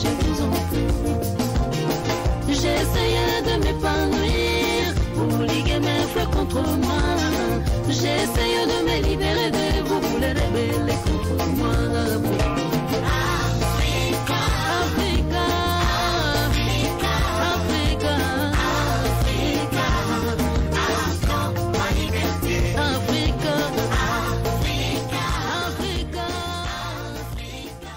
je vous en prie. J'essayais de m'épanouir pour liguer mes fleurs contre moi. J'essayais de me libérer de vous, vous les rebelles contre moi. Africa, Africa, Africa, Africa, Africa, Africa, ma liberté. Africa, Africa, Africa, Africa.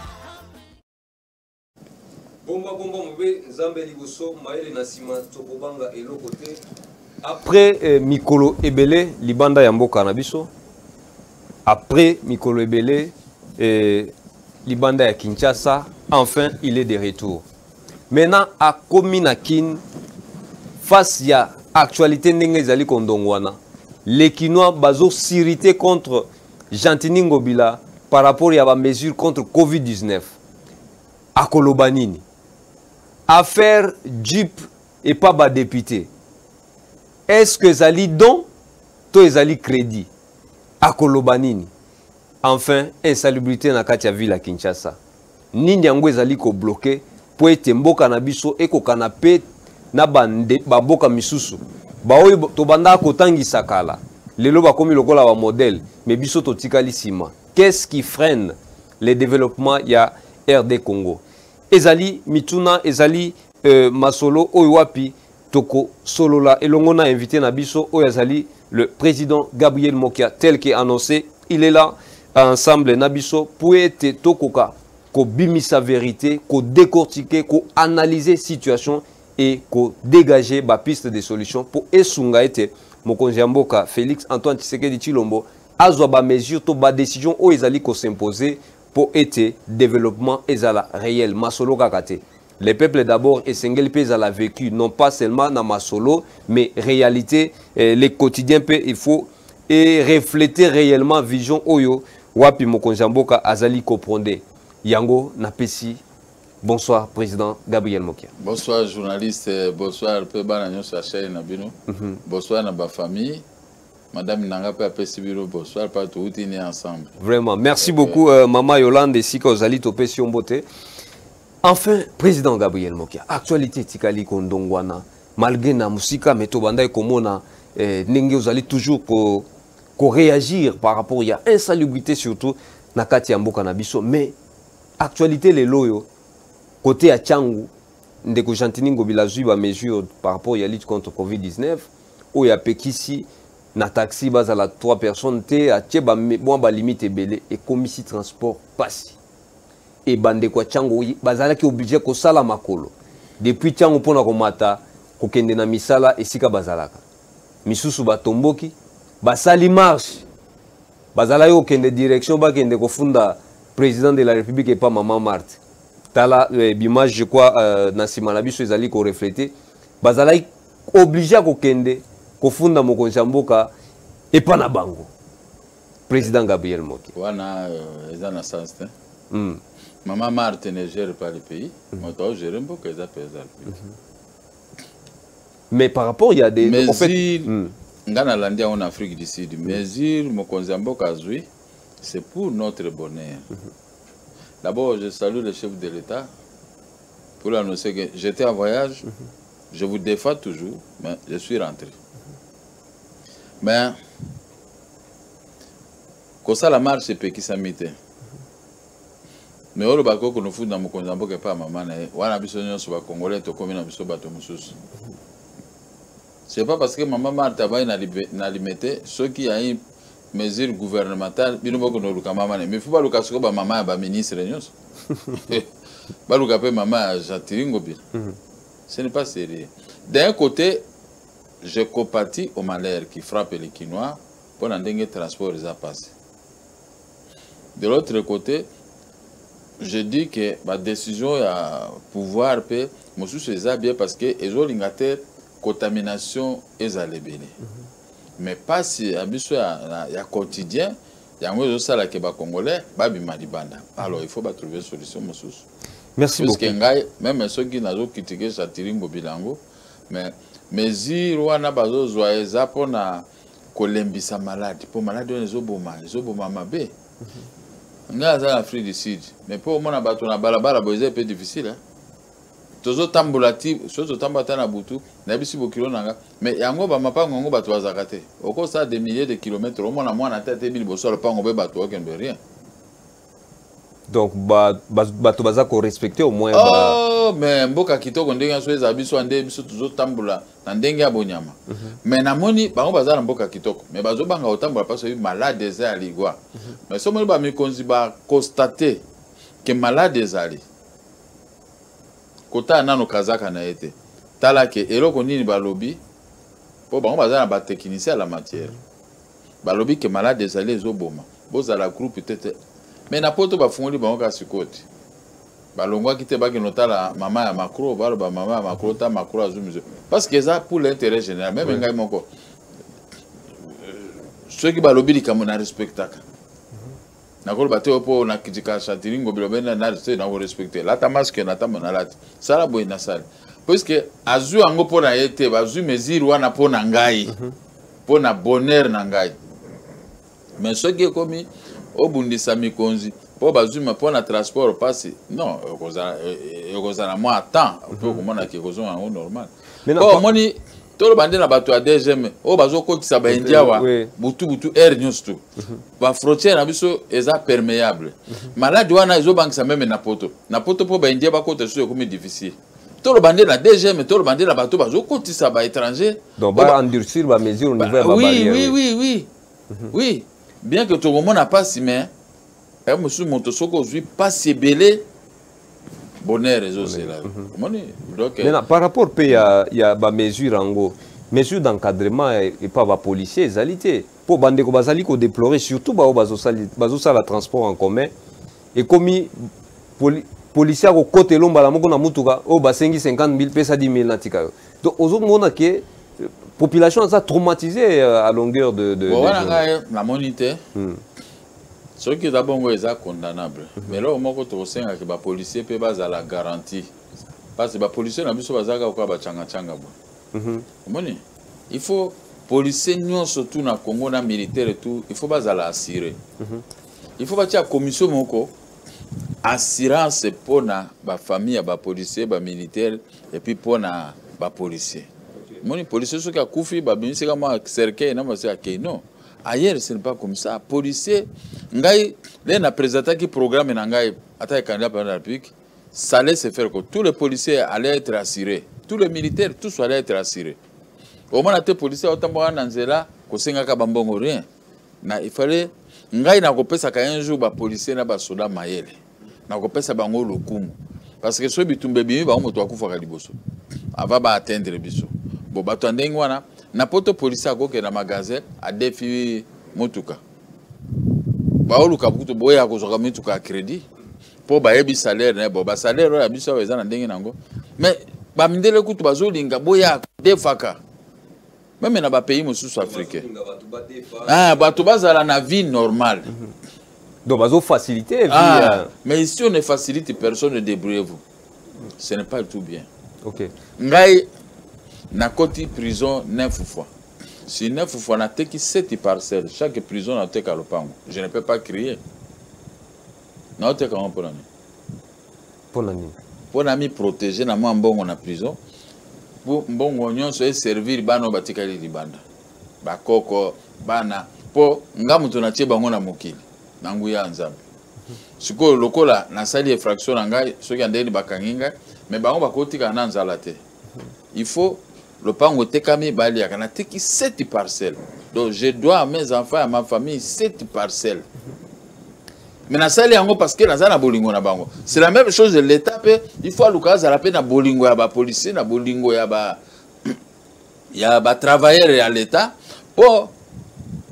Bomba bomba mbe Nzambe liboso maele na sima tokobanga eloko te. Après Mikolo Ebele libanda ya mboka na biso. Après Mikolo Ebele libanda ya Kinshasa, enfin il est de retour. Maintenant à Komina Kin face ya actualité ndenge ezali kondongwana. Les Kinois bazo sirité contre Jantini Ngobila par rapport à la mesure contre Covid-19. À Kolobanini. Affaire Jeep et pas bas député. Est-ce que Zali don, to Zali crédit à Kolobanini? Enfin, insalubrité na katia ville à Kinshasa. Nini yango ezali ko bloqué pour être mboka na biso eko kanapé na bande baboka misusu. Ba oyo to banda ko tangisa kala. Lelo ba komi lokola ba modèle, mais biso to tikali sima. Qu'est-ce qui freine le développement ya RD Congo? Ezali mituna ezali masolo oiwapi toko solola elongona invité na biso oyazali le président Gabriel Mokia tel qu'est annoncé. Il est là ensemble na biso pour être tokoka ko bimisa vérité, ko décortiquer, ko analyser situation et ko dégager ba piste de solutions pour esunga ete mokonzi ya mboka Félix Antoine Tshisekedi Tshilombo azwa ba mesure to ba décision o ezali ko s'imposer pour être développement ezala réel masolo kakate. Les peuples d'abord et Sengel Pezala vécu non pas seulement dans masolo mais réalité les quotidiens il faut et refléter réellement vision oyo wapi mokonzi mboka azali comprendre yango napesi. Bonsoir président Gabriel Mokia. Bonsoir journaliste, bonsoir Peba na sur la chaîne Nabino. Bonsoir na ba famille. Madame Nanga Pesibiru, bonsoir, pas tout est ensemble. Vraiment, merci beaucoup, Maman Yolande et Sika Ozali Topé Sionbote. Enfin, président Gabriel Mokia, actualité Tikali Kondongwana, malgré na musika, mais Tobanda et Komona, Nenge Ozali toujours ko réagir par rapport à insalubrité surtout, Nakati Amboka Nabiso, mais actualité les loyo, côté à Tchangou, Ndeko Jantini Ngobila Zuba mesure par rapport à la lutte contre Covid-19, où il y a Pekisi, na taxi bazala 3 personnes te a tcheba bon ba limite belé et commissi transport passi et bande kwa chango bazala ki obligé ko sala makolo depuis chango pona ko mata ko kende na misala esika bazalaka misusu batomboki basali marche bazala yo kende direction ba kende ko funda président de la République et pas maman Marthe tala l'image je crois na sima na biso ezali ko refléter bazala obligé ko kende Kofunda mokonzi mboka et pas na bango. Président Gabriel Mokia. Wana ezana sens te. Maman Marthe ne gère pas le pays. Moi gère mboka eza pesa. Mais par rapport il y a des en fait ngana landia en Afrique du Sud, mesure mokonzi mboka azui, c'est pour notre bonheur. D'abord je salue le chef de l'État pour annoncer que j'étais en voyage. Je vous défends toujours, mais je suis rentré. Mais, quand ça la marche, c'est qui s'amite. Mais au Bako, qu'on nous fout dans mon conjambo que pas maman, on a besoin de se congolais, to comme na biso bato mususu. C'est pas parce que maman Martha va na limité ceux qui a une mesure gouvernementale, bino boko no luka maman, mais faut pas luka soko ba maman ba ministre nyos. Ba luka pe maman Jantini Ngobila. Ce n'est pas sérieux. D'un côté, je compatis au malheur qui frappe les Kinois pour n'endengue transport les a passé. De l'autre côté, je dis que ma décision à pouvoir payer, moi je suis bien parce que les autres contamination est à l'ébélé. Mais pas si à y quotidien, il y a un peu ça qui est congolais, babi malibanda. Alors il faut trouver une solution monsieur. Merci beaucoup. Parce que même ceux qui n'ont pas critiqué Jantini Ngobila, mais mesure wana bazo zoeza pona kolembisa malade po malade on ezoboma mabe nga za Afrique du Sud mais pour moi na bato na balabala boze peu difficile hein tozo tambola ti sozo tambata na butu na bisi bokilo nanga mais yango ba mapango ngo bato bazakate oko ça des milliers de kilomètres au moins na moi na tête bili boso le pango be bato aucun de rien donc bato bazako respecter au moins oh mais mboka kitoko ndenge so eza biso ande biso tozo tambola na ndenge ya bonyama mais na moni bango bazala mboka kitoko mais bazo banga otambola parce que malade eza ligwa mais so moni ba mikonzi ba constater que malade ezali kota nano kazaka na ete tala ke eloko nini balobi po bango bazala ba technicien à la matière balobi ke malade ezali ezoboma bozala groupe peut-être mais na poto ba fungoli bango ka sikoti balongwa kite baki notala mama ya macro balo ba mama ya macro ta macro azumizo parce que ça pour l'intérêt général même ngai moko ceux qui balobi likamo na respectaka na ko bato po na kijika chatiringo bilobena na respecter la ta masque na ta monalati sala boy na sala parce que azu ango po na yete bazu mesure wana po na ngai po na bonheur na ngai mais ceux qui komi obundisa mikonzi po bazuma po na transport passe non ekozala moi temps po komona ke kozonga ngo normal po moni tolo bande na bato a DGM o bazoko kisa ba indiawa butu air news tout ba frontière na biso eza perméable malade wana ezo bangisa même na poto po ba india ba kota so comme difficile tolo bande na DGM tolo bande na bato bazoko kisa ba étranger donc ba endurcir ba mesure au niveau ba barrière oui bien que tout le monde n'a pas si mais monsieur Montosoko aujourd'hui pas si belé bonheur réseau c'est là donc par rapport il y a ba mesure en mesure d'encadrement et pas ba policiers alité pour bande ko bazali ko déplorer surtout ba bazo sala transport en commun et commis policier ko côté lomba la moko na mutuka o ba 50 000 pesa 10 000 natika donc ozo mona que population ça traumatisée à longueur de voilà la monité ce qui d'abord est condamnable mais là au moins que tu sais que les policiers peuvent avoir la garantie parce que les policiers n'ont pas besoin de ba changa moni il faut policiers non surtout na Congo na militaire et tout il faut pas la assurer il faut pas la commission moko assurance pour na ba famille ba policiers ba militaire et puis pour na ba policiers moni policier ceux qui a koufi ba binisi kama cercueil na mase akei non ailleurs ce n'est pas comme ça policier ngai les na présenté qui programme na ngai ata candidat pour la République ça allait se faire que tous les policiers allaient être assurés tous les militaires tous allaient être assurés au moins les policiers autant na nzela ko senga ka bambongo rien na il fallait ngai na ko pesa ka un jour ba policier na ba soda mayele na ko pesa bango lokumu parce que so bitumbe bimi ba moto akufa ka liboso ava ba atteindre biso bo bato ndenge wana na poto policier akoke na magasin a défi motuka ba oluka butu boya ko zoka motuka crédit po ba yebi salaire na bo ba salaire ya biso eza na ndenge nango mais ba mindele kutu bazolinga boya defaka même na ba pays mosusu africain bato bazala na vie normale donc bazo faciliter mais ici on ne facilite personne, débrouillez-vous ce n'est pas tout bien OK ngai na koti prison 9 fois. Si 9 fois na teki 7 parcelles, chaque prison na teka lopango. Je ne peux pas crier. Na teka on pour nani. Pour nami protéger na moi mbongo na prison. Pour mbongo nyonso e servir bano batikali libanda. Ba koko bana po ngamuto na tie bango na mokili. Na nguya nzambe. Siko lokola na sali infraction na ngai soki andeni bakanginga mais bango bakotika na nzala te. Il faut le pango tekami bali akana teki 7 parcelles. Donc je dois à mes enfants à ma famille 7 parcelles. Mais na sali yango parce que na bolingo na bango. C'est la même chose de l'état il faut alukaza la peine na bolingo ya ba policier na bolingo ya ba travailleurs à l'état pour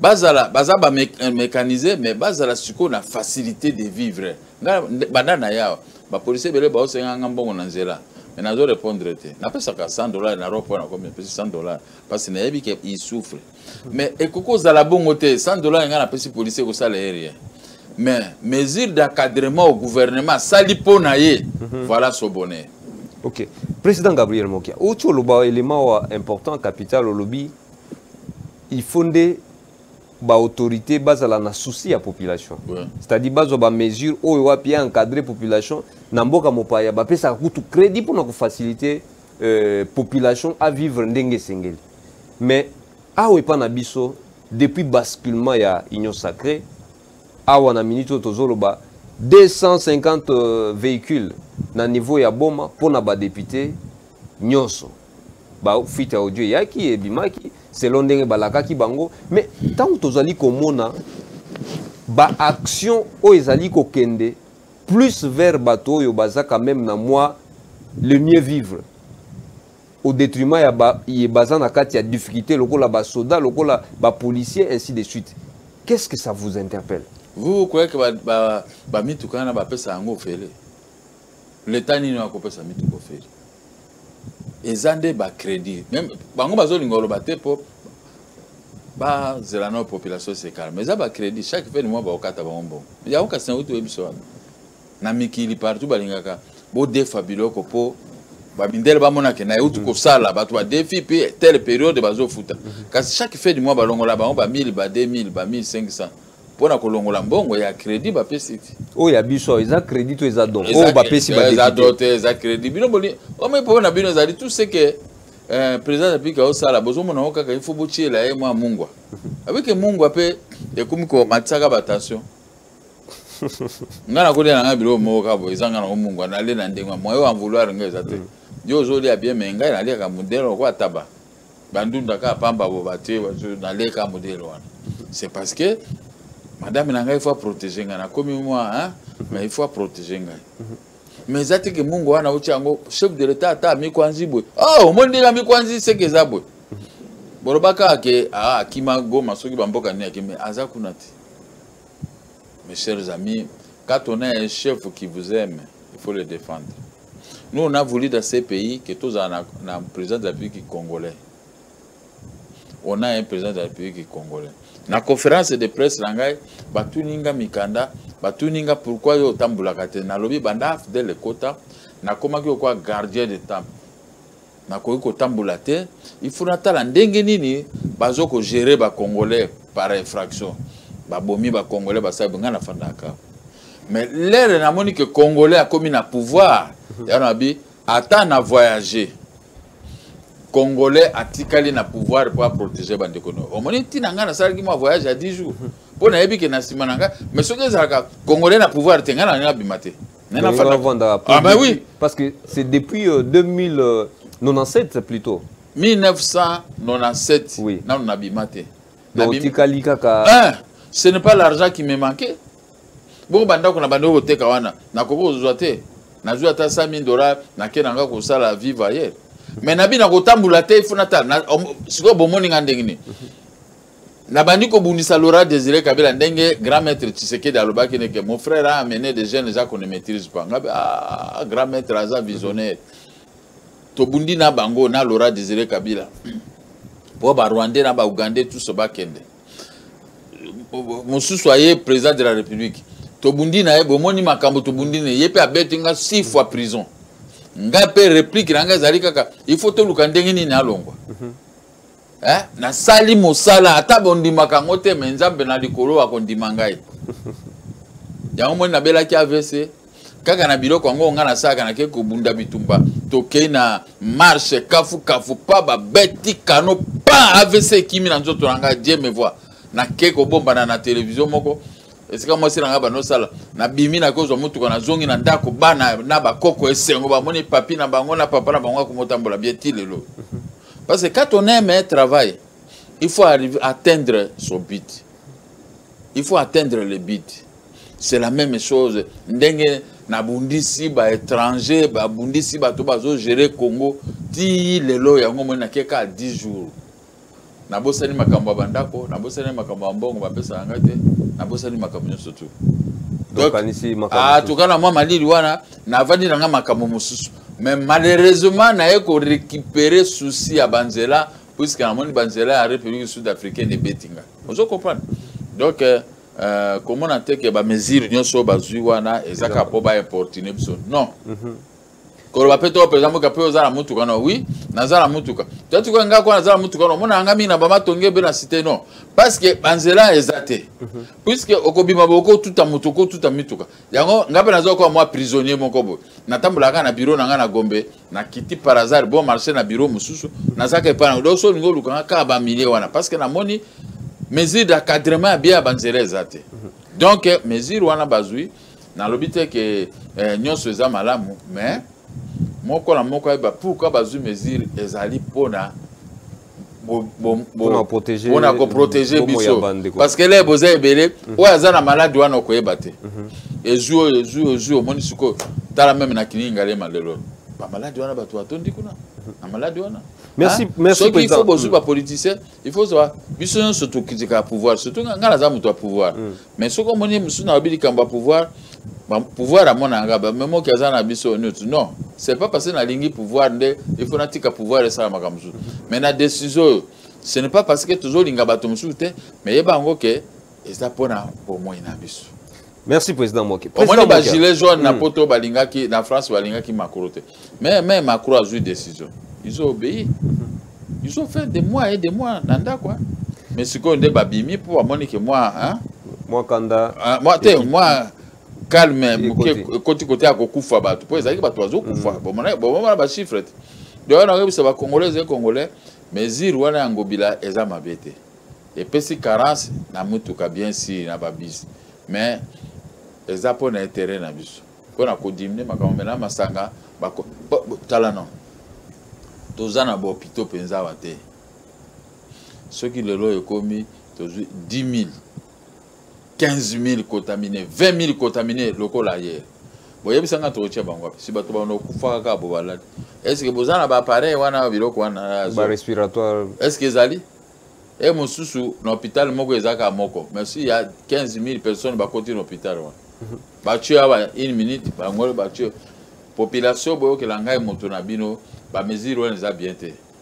bazala ba mécaniser mais bazala suko na facilité de vivre. Bandana ya ba policier bele ba osenga ngambongo na nzela. Mais je vais répondre. Je n'ai pas $100, $100 parce qu'il souffre. Mais et pourquoi vous avez $100, il y a des policiers qui sont rien. Mais mesure d'encadrement au gouvernement, ça voilà ce bonheur. OK. Président Gabriel Mokia, autre élément important, capital au lobby, il fondait ba autorité bazala na souci ya population. C'est-à-dire bazo ba mesure oyo wapi encadrer population na mboka mopaya ba pesa kutu crédit pour na faciliter population à vivre ndenge sengeli. Mais awe pa na biso depuis basculement ya union sacrée awa na minute tozoloba 250 véhicules na niveau ya boma pour na ba député nyonso ba fita audio yaki e bimaki selon ndenge balakaki bango. Mais tant tozali komona ba action o ezali kokende plus vers bato yo baza quand même na moi le mieux vivre au détriment ya ba baza na kati ya difficulté lokola ba soda lokola ba policier ainsi de suite. Qu'est-ce que ça vous interpelle? Vous croyez que ba mitukana ba pesa ngo fele l'état nini wa kopesa mituko fele ezande ba crédit même bango bazolingolo bate po ba zelano population se calme mais ça ba crédit chaque fin de mois ba okata bango ya okasa utu ebiso na mikili partout balingaka bo defa biloko po ba bindele ba mona ke na utu ko sala ba to défi puis telle période bazo futa kasi chaque fin du mois balongola bango ba 1000 ba 2000 ba 1500 pona kolongola mbongo ya crédit ba pesiti o ya biso eza crédit to eza don o ba pesi ba eza doté eza crédit bino boli o me pona bino ezali tout ce que président apika o sala bozo mona okaka il faut botiela e mwa mungwa avec mungwa pe ekomi ko matsaka ba attention ngana ko na ngabilo mo ka bo ezanga na mungwa na le na ndengwa moyo wa vouloir ngeza te yo zoli a bien menga na le ka modèle ko ataba bandunda ka pamba bo baté na le ka modèle wana c'est parce que madame il faut protéger ngana comme moi hein mais il faut protéger ngana mais ça que mungu wana uchango chef de l'état ata mikwanzi boy oh mondela mikwanzi seke za boy borobaka ke akima goma soki bamboka ni akime aza kunati. Mes chers amis, quand on a un chef qui vous aime il faut le défendre. Nous on a voulu dans ces pays que tous en a un président de la République congolais. On a un président de la République congolais. Na conférence de presse langai batuninga mikanda batuninga pourquoi yo tambula kate na lobi banda de le kota na komaki ko gardien de temple na ko tambula te il faut natala ndenge nini bazo ko gérer ba congolais par infraction ba bomi ba congolais ba sabinga na fandaka mais l'air na moni que congolais a commis na pouvoir ya na bi ata na voyager Congolais a tikali na pouvoir pour protéger bandekono. Au moins tina ngana sala ki mo voyage à 10 jours. Pour na yebi ke na simananga, mais ce que ça Congolais na pouvoir tengana na bimate. Na fanda. Ah ben oui, parce que c'est depuis 2097 plutôt. 1997. Oui. Na on a bimate. Donc tikali kaka. Ce n'est pas l'argent qui me manquait. Bon banda ko na bando teka wana. Na koko zoate. Na zo ata $100,000 na kenanga ko sala vivre ailleurs. Mais nabi na kotambula te ifunata na siko bomoni ngandengini na bandi ko bundisa Laurent Désiré Kabila ndenge grand maître Tshisekedi alobaki ne que mon frère a amené des jeunes gens qu'on ne maîtrise pas ngabe grand maître aza visionnaire to bundi na bango na Laurent Désiré Kabila po ba Rwandais na ba Ougandais tout ce bakende mosusu soyez président de la République to bundi na ye bomoni makambo to bundi ne yepe abetinga 6 fois prison. Ngape réplique nanga zali kaka il faut to luka ndenge nini alongwa na sali mosala ata bondima kango te menzambe na likolo akondima ngai yango moni na bela ki AVC kaka na biloko ngo nga na saka na ke ko bunda bitumba to ke na marche kafu pa ba beti kano pa AVC kimi na nzoto nanga Dieu me voit na ke ko bomba na télévision moko. Est-ce que moi c'est nga bano sala na bimi na kozo mutu kana zongi na ndako bana na bakoko esengo ba moni papi na bango na papa na bango ko motambola bien tilelo. Parce que quand on aime un travail, il faut arriver à atteindre son but. Il faut atteindre le but. C'est la même chose. Ndenge na bundisi ba étranger ba bundisi ba to bazo gérer Congo ti lelo yango mona keka 10 jours. Na bosani makambo bandako na bosani makambo mbongo ba pesa ngate na bosani makambo nyonso tu. Donc tukana moi malili wana na vandi na makambo mususu mais malheureusement na eko récupérer souci à Banzela puisque na moni Banzela à République sud-africaine de Betinga. Vous comprenez? Donc comment on a que ba mesure nyonso bazui wana ezaka po ba importune biso non. koloba pe to par exemple ka pe ozala mutuka no oui nazala mutuka to tu nga ko nazala mutuka no mona nga mina bama tonge be na cité non parce que banzela ezate puisque okobima boko tout a mutuko tout a mituka yango nga pe nazo ko moi prisonnier moko bo natambola ka na bureau na nga na Gombe na kiti par hasard bon marché na bureau mususu nazaka pa na do so ngo luka ka ba milier wana parce que na moni mesure d'encadrement bien banzela ezate donc mesure wana bazui na lobite que nyonso eza malamu mais moko na moko ba pourquoi bazu mesure ezali pona pour protéger biso parce que les boza ebele o azana malade wana ko ebate ezu moni suko tala même na kininga le malelo ba malade wana ba to atondi kuna na malade wana merci président il faut bozu ba politicien il faut ça biso surtout critique pouvoir surtout ngala za muto pouvoir mais soko moni musu na obili kamba pouvoir pouvoir à mon angaba même qui azana biso non c'est pas parce que na lingi pouvoir nde il faut natika pouvoir ça makamzu mais la décision ce n'est pas parce que toujours linga bato musute mais yeba ngo ke eza pona pour moi na biso. Merci président Moké. Président Moké gilet jaune na poto balingaki na France balingaki makorote mais Macron a eu décision ils ont obéi ils ont fait des mois et des mois nanda quoi mais ce qu'on est babimi pour monique moi hein moi kanda moi calme côté à kokufa bato po ezaki bato azo kufa bon ba chiffre de wana ngobisa ba congolais mais zir wana ngobila eza mabete et pesi carence na mutuka bien si na babisi mais eza po na intérêt na biso ko na ko dimne makambo na masanga bako talano tozana bo hôpital penza wate ceux qui le lo ekomi tozu 10 000 15 000 contaminés, 20 000 contaminés locaux ailleurs. Vous voyez, si vous avez est-ce que vous avez un appareil respiratoire? Est-ce que vous avez un hôpital mais s'il y a 15 000 personnes qui sont dans l'hôpital, une minute, la population qui est mesure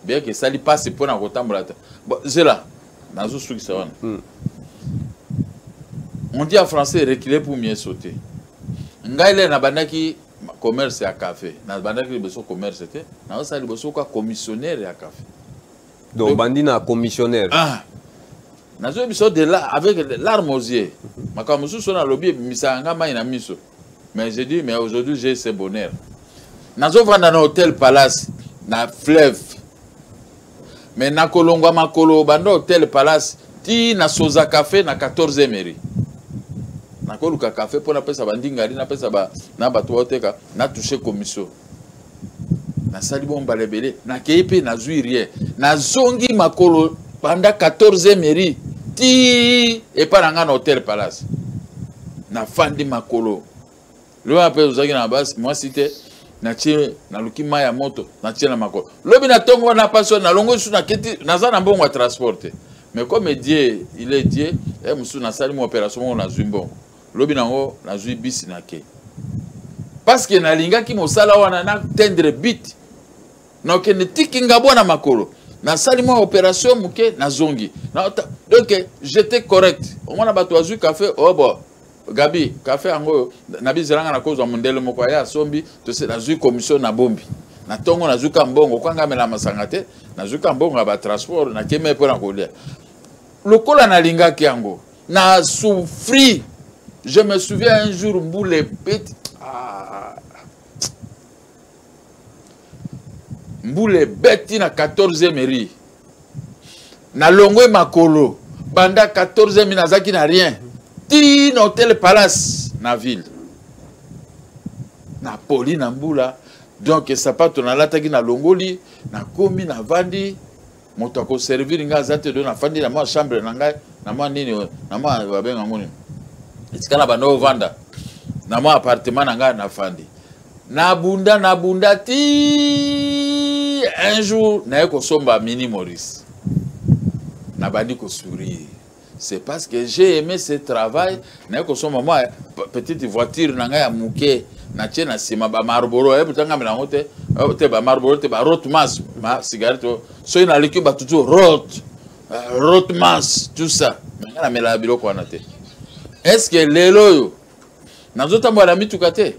bien que ça passe pour c'est là. On dit en français reculer pour mieux sauter. Ngaile na bandaki commerce à café. Na bandaki beso commerce te. Na osali beso ka commissionnaire à café. Donc bandina commissionnaire. Ah. Na zo biso de là avec l'arme aux yeux. Makamusu sona lobby misanga mai na miso. Mais j'ai dit mais aujourd'hui j'ai ce bonheur. Na zo vanda na hôtel Palace na fleuve. Mais na kolongwa makolo bando hôtel Palace ti na soza café na 14e mairie. Na koluka café pour na pesa bandingari na pesa ba na bato oteka na toucher commission na sali bomba lebele na kepe na zuirie na zongi makolo panda 14e mairie ti e paranga na hôtel Palace na fandi makolo le appel uzaki na base moi cité na tie na lukima ya moto na tie na makolo lobi na tongo na paso na longo su na keti na za na mbongo ya transporter mais comme Dieu il est Dieu et musu na sali mo opération na zumbongo lobi nango na zui bis na ke parce que na linga ki mosala wana na tendre bit na ke ne tikinga bona makolo na sali mo opération muke na zongi na donc j'étais correct au moins na bato azui café oh bon Gabi café ango na bizeranga na kozo mondele moko ya sombi to se na zui commission na bombi na tongo na zuka mbongo kwanga mela masanga te na zuka mbongo ba transport na keme po na kolia lokola na linga ki yango na souffri. Je me souviens un jour Mboule Beti Mboule Beti na 14e mairie na longwe makolo banda 14e minazaki na rien ti na hôtel Palace na ville na poli na mbula donc sapato na lataki na longoli na komi na vandi moto ko servir nga zate do na fandi na ma chambre na ngai na ma nini na ma babenga ngoni itikana bando vanda na ma appartement na nga na fandi na bunda ti un jour na ko somba mini Maurice na bandi ko sourire c'est parce que j'ai aimé ce travail na ko somba moi petite voiture na nga ya muke na tie na sima ba Marlboro e butanga mela ngote te ba Marlboro te ba Rotmas ma cigarette so ina liki ba tutu Rotmas tout ça nga na mela biloko wana te. Est-ce que lelo yo nazota mwana mituka te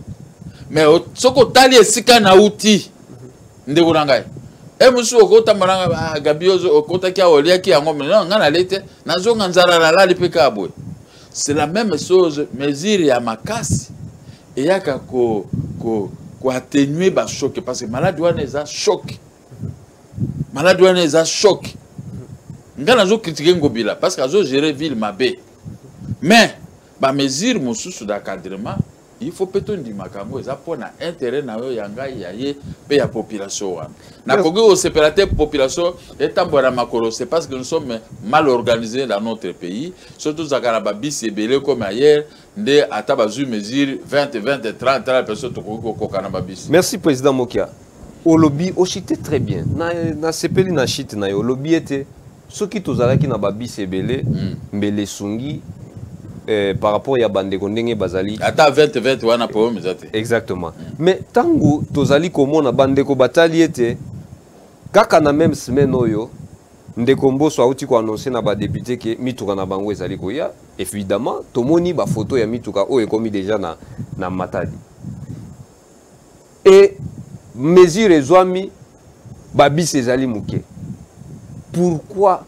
mais soko tali esika na uti ndeko na ngai musu okota maranga gabiozo okota kia olia kia ngombe non ngana lete nazonga nzara la lali peka boy. C'est la même chose mesure ya makasi et yaka ko atténuer ba choc parce que malade wana eza choc. Malade wana eza choc. Ngana zo critiquer ngobila parce que azo gérer ville mabe. Mais ba mesure mosusu d'encadrement il faut peut-on dire makambo eza pona intérêt na yo yanga yaye pe ya population wana. Na kogo au séparate population etambola makolo c'est parce que nous sommes mal organisés dans notre pays surtout zakara babisi ebele comme ailleurs nde ata bazu mesure 20 30 personnes to kogo kokana babisi. Merci président Mokia. Au lobby au chité très bien. Na sepeli na chite na yo lobby était ceux qui tozalaki na babisi ebele mbele sungi par rapport à Bandeko ndenge bazali ata 20 wana po mezate exactement mais tango tozali komona Bandeko batali ete kaka na même semaine oyo ndeko mboso auti ko annoncer na ba député que mituka na bango ezali ko ya évidemment tomoni ba photo ya mituka oyo ekomi déjà na Matadi et mesure ezwami babisi ezali muke. Pourquoi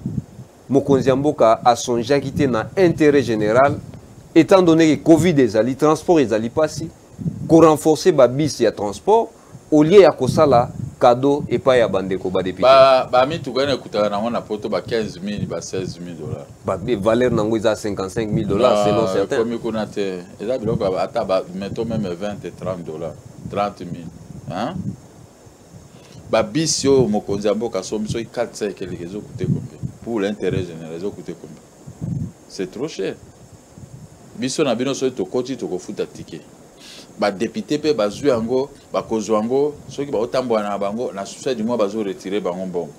mokonzi ya mboka a songé quitter na intérêt général étant donné que Covid ezali transport ezali pasi ko renforcer ba bis ya transport au lieu ya kosala cadeau et pas ya bandeko ba député ba mituka na kutana na wana poto ba 15 000 ba 16 000 dollars ba valeur nango eza 55 000 dollars selon certains comme konate eza biloko ata ba mettons même 20 et 30 dollars 30 000 hein ba bis yo mokonzi ya mboka somiso 4-5 quelque chose coûter combien pour l'intérêt général ça coûter combien? C'est trop cher. Biso na bino so to koti to ko futa ticket. Ba député pe bazu yango ba kozwango soki ba otambo na bango na succès du mois bazo retirer bango mbongo.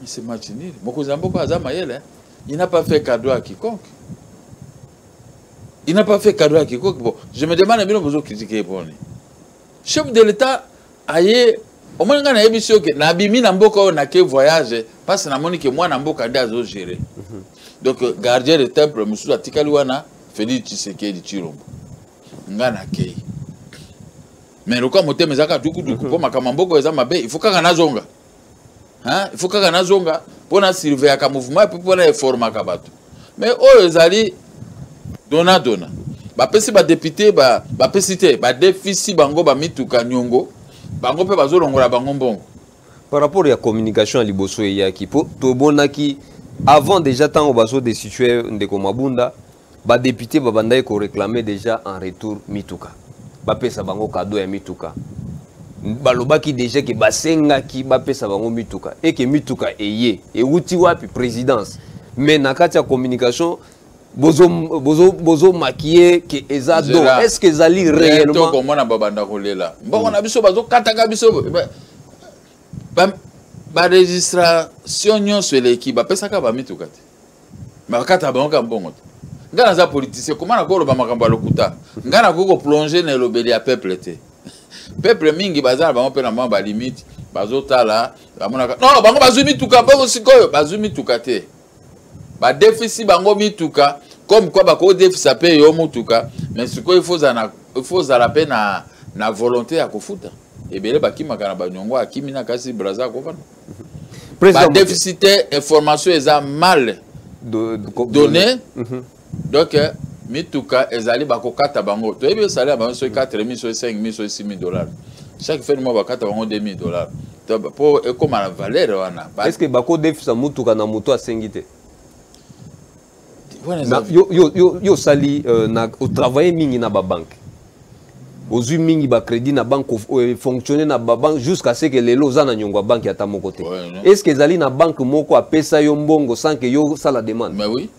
Mais c'est match nul. Mokonzi ya mboka azama yele. Il n'a pas fait cadeau à quiconque. Il n'a pas fait cadeau à quiconque. Bon, je me demande bien besoin critiquer bon. Chef de l'État aye au moins ngana ebiso ke na bimi na mboka na ke voyage parce na moni ke moi na mboka nda zo gérer. Donc gardien de temple musu atikali wana Félix Tshisekedi Tshilombo. Ngana ke. Mais le quoi motema zaka duku po makama mboko eza mabe il faut kanga nazonga. Hein? Il faut kanga nazonga pona surveiller ka mouvement puis pona informer ka bato. Mais o ezali dona. Ba pesi ba député ba pesité ba déficit bango ba mituka nyongo. Bango pe bazolongola bango mbongo. Par rapport à la communication à Liboso et Yaki, pour Tobonaki, avant déjà tant au baso de situer Ndeko Mabunda, ba député babanda ko réclamer déjà en retour mituka. Ba pesa bango cadeau ya mituka. Balobaki déjà que basenga ki ba pesa bango mituka et que mituka eye et uti wapi présidence. Mais na kati ya communication bozo maquiller que ezado est-ce que zali réellement to komona babanda kolela mbongo na biso bazo kataka biso ba registration nyonso eleki ba pesaka ba mituka te makata bango mbongo ngana za politicien comment na ko ba makambo lokuta ngana ko plonger na lobeli ya peuple te peuple mingi bazala bango pe na ba limite bazo tala bamona non bango bazo mituka bango sikoyo bazo mituka te ba déficit bango mituka comme quoi ba ko déficit paye yo mutuka mais sikoyo il faut za la peine na volonté ya kofuta ebele bakimaka na banyongo akimi na kasi braza ko vana ba déficit information eza mal donné donc mituka ezali bakokata bango to ebe salaire bango so 4000 so 5000 so 6000 dollars chaque fin de mois bakata bango 2000 dollars pour comme la valeur wana est-ce que bako déficit mutuka na moto asengite yo sali na au travailler mingi na ba banque ozui mingi ba crédit na banque fonctionner na ba banque jusqu'à ce que les loza na nyongwa banque ata moko te est-ce que zali na banque moko apesa yo mbongo sans que yo ça la demande? Mais oui.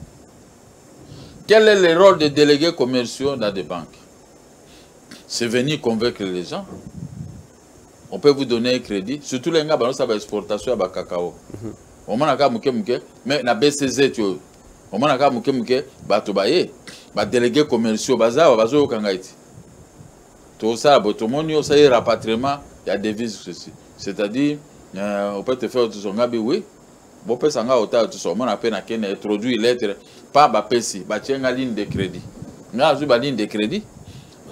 Quel est le rôle des délégués commerciaux dans des banques? C'est venir convaincre les gens. On peut vous donner un crédit, surtout les gens qui ont exportation à cacao. On a mais na BCZ tu on a batobaye ba délégués commerciaux baza bazo kangaiti. Tout ça botomoni ça y rapatriement, il y a des devises ceci. C'est-à-dire on peut te faire tout son gabi oui. Bon peut sanga ota tout ça on a peine à ken introduire lettre pas ba pesi ba tienga ligne de crédit. Nga azu ba ligne de crédit.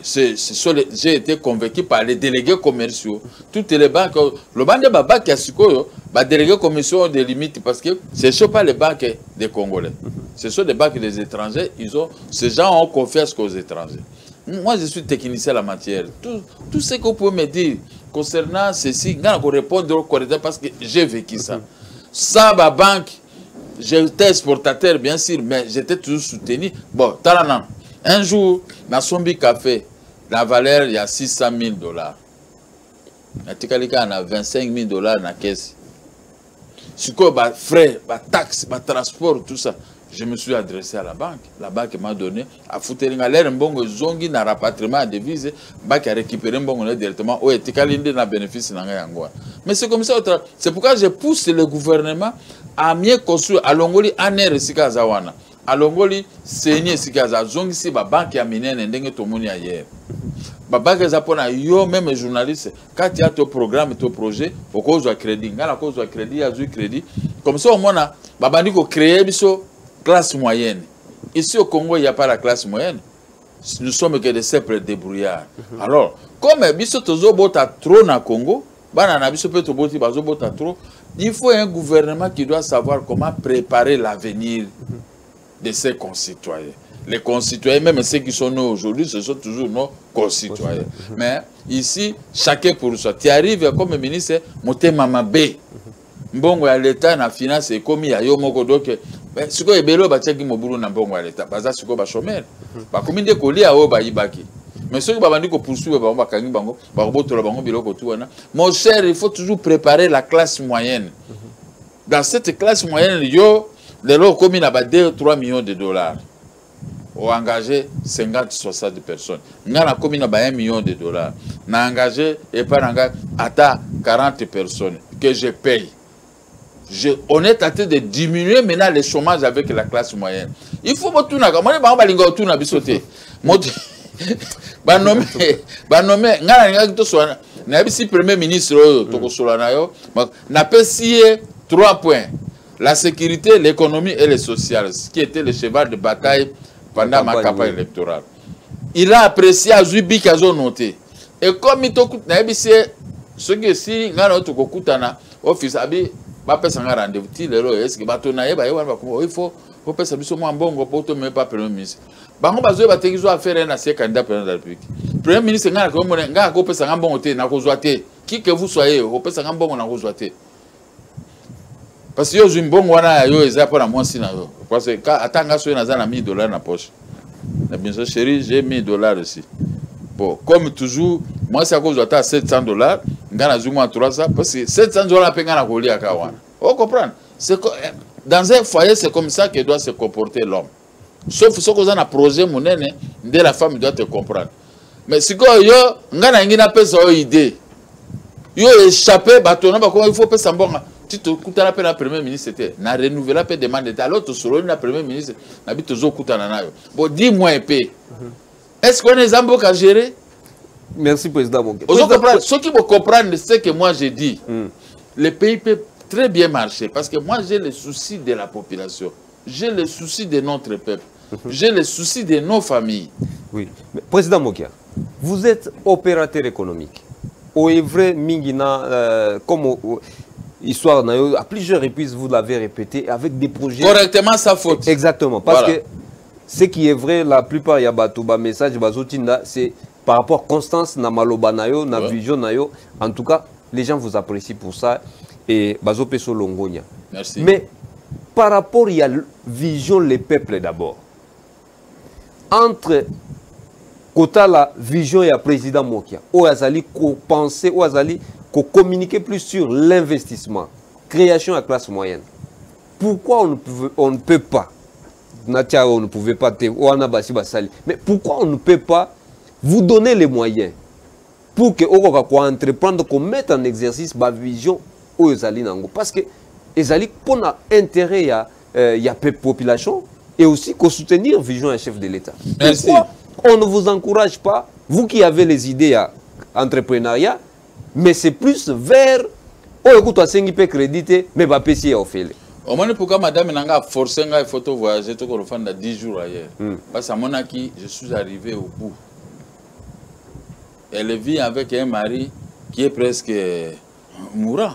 j'ai été convaincu par les délégués commerciaux. Toutes les banques, le banque de Baba qui a les délégués commerciaux ont des limites parce que ce ne sont pas les banques des Congolais. Ce sont des banques des étrangers. Ces gens ont confiance qu'aux étrangers. Moi, je suis technicien en la matière. Tout ce que vous pouvez me dire concernant ceci, je vais répondre correctement parce que j'ai vécu ça. Ça, ma banque, j'étais exportateur, bien sûr, mais j'étais toujours soutenu. Bon, talanan. Un jour, dans Sombi Café, la valeur, il y a 600 000 $. Na Tikalika, on a 25 000 $ dans la caisse. Sur quoi, frais, taxes, transport, tout ça. Je me suis adressé à la banque. La banque m'a donné, à foutre l'air, un bon zongi, dans rapatriement à devise, la banque a récupéré un bon directement. Oui, Tikalinde n'a bénéfice. Mais c'est comme ça. C'est pourquoi je pousse le gouvernement à mieux construire. À Longoli, en air, Sika Zawana. À Longoli, c'est Sika Zongi, si la banque a mené un dengue tout le monde hier. La banque a yo, même les journalistes, quand il y a ton programme, ton projet, au cause du crédit. Quand la cause du crédit, il y a du crédit. Comme ça, au moins, la banque a créé une classe moyenne. Ici au Congo, il n'y a pas la classe moyenne. Nous sommes que des simples débrouillards. Alors, comme biso tozo bota trop na Congo, il faut un gouvernement qui doit savoir comment préparer l'avenir de ses concitoyens. Les concitoyens, même ceux qui sont nés aujourd'hui, ce sont toujours nos concitoyens. Mais ici, chacun pour soi. Tu arrives comme ministre, Motema Mabé. Mbongo ya l'État na finance et comme il y a yo moko donc ce que ebelo ba tchaki mobulu na mbongo ya l'État baza siko ba chômeur ba kominde ko lia o ba yibaki mais ceux qui ba bandi ko poursuivre ba ba kangi bango ba robotola bango biloko tout wana. Mon cher, il faut toujours préparer la classe moyenne. Dans cette classe moyenne yo les lots comme il a 2-3 millions de $. Ou engagé 50-60 personnes. Nous avons commis 1 million de $. Nous avons engagé et pas à 40 personnes que je paye. On est en train de diminuer maintenant le chômage avec la classe moyenne. Il faut que tout le monde si premier ministre n'a pas signé 3 points. La sécurité, l'économie et le social, ce qui était le cheval de bataille pendant ma campagne électorale. Il a apprécié à Zubi Kazo noté. Et comme il a dit, ce qui est si, il a office abi ba pesa nga rendez-vous ti lelo est-ce que bato na yeba yewa il faut pesa biso mo mbongo pour to même pas premier ministre bango bazo ba tekizo affaire na se candidat président de la République premier ministre nga ko mo nga ko pesa nga mbongo te na ko zwa te qui que vous soyez ko pesa nga mbongo na ko zwa te parce que yo zimbongo wana yo eza pour la mwasi na yo parce que atanga so na za na $1000 na poche na bien sûr chérie j'ai $1000 aussi. Bon, comme toujours, moi, c'est à cause de $700, ngana zuma 300, parce que $700 payent à Goli à Kawana. Vous comprenez? Dans un foyer, c'est comme ça que doit se comporter l'homme. Sauf ce que vous avez un projet, de la femme doit te comprendre. Mais si vous avez une idée, vous avez échappé, il faut faire bon. Si tu as appelé la première ministre, c'était na renouveler la paix demande d'état. Alors, tu as la première ministre, tu as bon, dis-moi un peu. Est-ce qu'on est Zambo à gérer? Merci, Président Moké. Ceux qui vont comprendre ce que moi j'ai dit, le pays peut très bien marcher parce que moi j'ai le souci de la population, j'ai le souci de notre peuple, j'ai le souci de nos familles. Oui. Mais, Président Moké, vous êtes opérateur économique. Au vrai, Mingina, comme histoire, à plusieurs reprises, vous l'avez répété, avec des projets. Correctement, sa faute. Exactement. Parce que ce qui est vrai, la plupart, il y a un message, c'est par rapport à Constance, Namaloba, na vision, en tout cas, les gens vous apprécient pour ça. Et Bazo Peso Longonia. Merci. Mais par rapport, il y a la vision, les peuples d'abord. Entre Kota la vision et le président Mokia, où Azali ko penser, où Azali ko communiquer plus sur l'investissement, création à la classe moyenne. Pourquoi on ne peut pas? On ne pouvait pas, mais pourquoi on ne peut pas vous donner les moyens pour que on entreprendre, qu'on mette en exercice ma vision aux Ezali Nango? Parce que Ezali, pour l'intérêt, il y a peu de population et aussi qu'on soutenir la vision d'un chef de l'État. Pourquoi on ne vous encourage pas, vous qui avez les idées à entrepreneuriat, mais c'est plus vers écoute, tu as crédité, mais pas payer au fait. Au moins, pourquoi madame n'a forcé il faut voyager tout le 10 jours ailleurs. Parce que je suis arrivé au bout. elle vit avec un mari qui est presque mourant.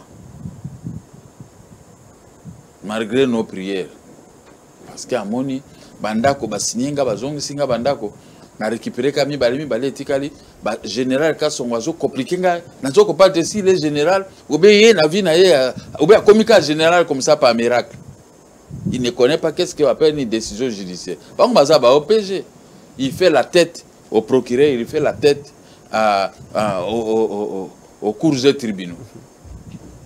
Malgré nos prières. Parce qu'à Moni, Bandako, Basinga, Bazong, Singa, Bandako, na récupéré Kami, Balé, Tikali, général, quand son oiseau compliqué, n'a pas de si les généraux, ou bien la vie, ou bien comme un général comme ça par miracle. Il ne connaît pas qu'est-ce qu'il appelle une décision judiciaire. Par exemple, au PG, il fait la tête au procureur, il fait la tête au cours des tribunaux.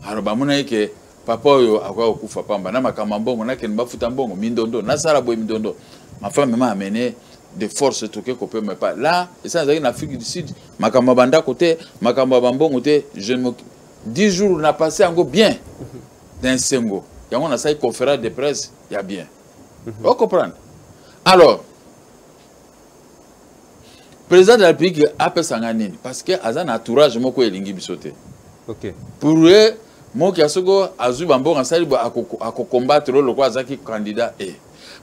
Alors, bah, que papa yo akwa okufa pamba na makamambongo na kenba futambongo mindondo na sala boy mindondo ma femme m'a amené de force tout que peut me pas là et ça en Afrique du Sud makamabanda côté makambambongo côté je me 10 jours on a passé en go bien d'un sengo y a on a ça conférence de presse il y a bien vous comprenez alors président de la République a fait sanganini parce que azan entourage moko elingi bisoté OK pour eux moi qui a azu bambo ansali à combattre le quoi zaki candidat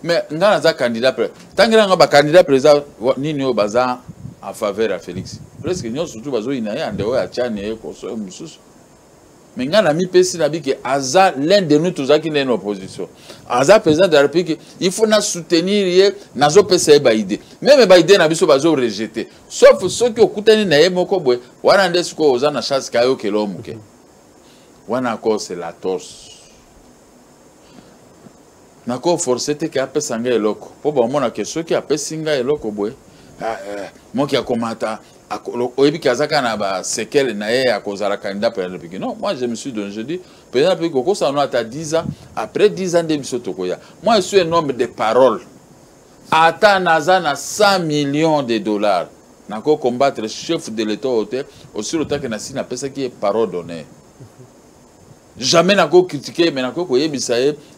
mais ngana za candidat tangira nga ba candidat président nini o baza en faveur à Félix presque nyo surtout bazo inaye andeo ya chane ko so mususu mais ngana mi pesi na bi que aza l'un de nous tous qui est en opposition aza président de la République il faut na soutenir nazo pesa ba idée même ba idée na biso bazo rejeter sauf ceux qui okutani na ye moko boy wana ndesko oza na chance kayo kelo muke wana encore c'est la torse nako forcé te que apesa nga eloko po ba mona que ceux qui apesa nga eloko boy moi qui a komata oyebi kazaka na ba séquelle na ye à cause de la candidat pour le pays non moi je me suis donné je dis peut-être que koko ça on a 10 ans après 10 ans de bisotokoya moi je suis un homme de parole ata nazana 100 millions de dollars nako combattre le chef de l'état aussi le temps que na sina pesa qui est parole donnée. Jamais n'a pas critiqué, mais n'a pas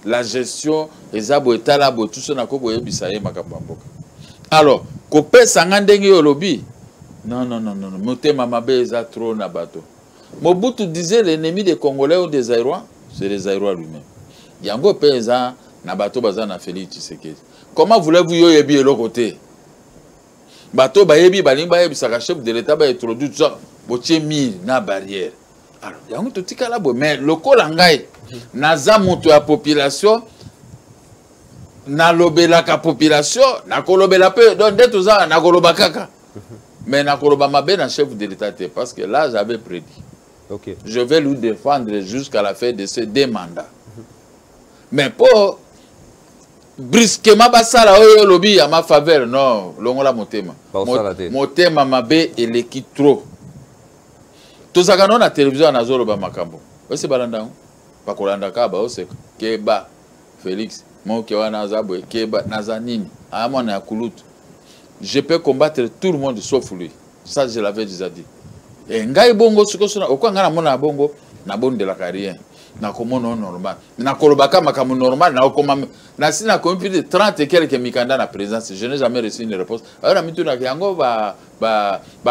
la gestion, les abo et talabo, tout ça n'a pas makabamboka. Alors, copé sangandenge au lobby. Non, moté mamabé za trop na bateau. Mobutu disait l'ennemi des Congolais ou des Aïrois, c'est les Aïrois lui-même. Yango pesa na bateau baza na Félix Tshisekedi. Comment voulez-vous yo yebi de l'autre côté? Bateau ba yebi balimba yebi saka chef de l'état ba introduit tout ça, botie mille na barrière. Alors, il y a un tout petit cas là-bas, mais le Kolangai, naza monte la population, na lobela ka population, na kolobela peu, donc dès tout ça, na koloba kaka. Mais na koloba mabe na chef de l'État, parce que là, j'avais prédit. OK. Je vais lui défendre jusqu'à la fin de ces 2 mandats. Mais pour brusquement, basala oyo lobby à ma faveur, non, longola motema. Motema mabe et l'équipe trop. Tout ça quand on a télévision na zolo ba makambo. Ose balanda pa kolanda ka ba ose keba Félix mon ke wana zabwe keba nazanini amona ya kulutu. Je peux combattre tout le monde sauf lui. Ça je l'avais déjà dit. Et ngai bongo siko sona okwa ngana mona bongo na bonne de la carrière. Na komono normal. Na kolobaka makambo normal na okoma na sina comme plus de 30 et quelques mikanda na présence. Je n'ai jamais reçu une réponse. Alors mituna yango ba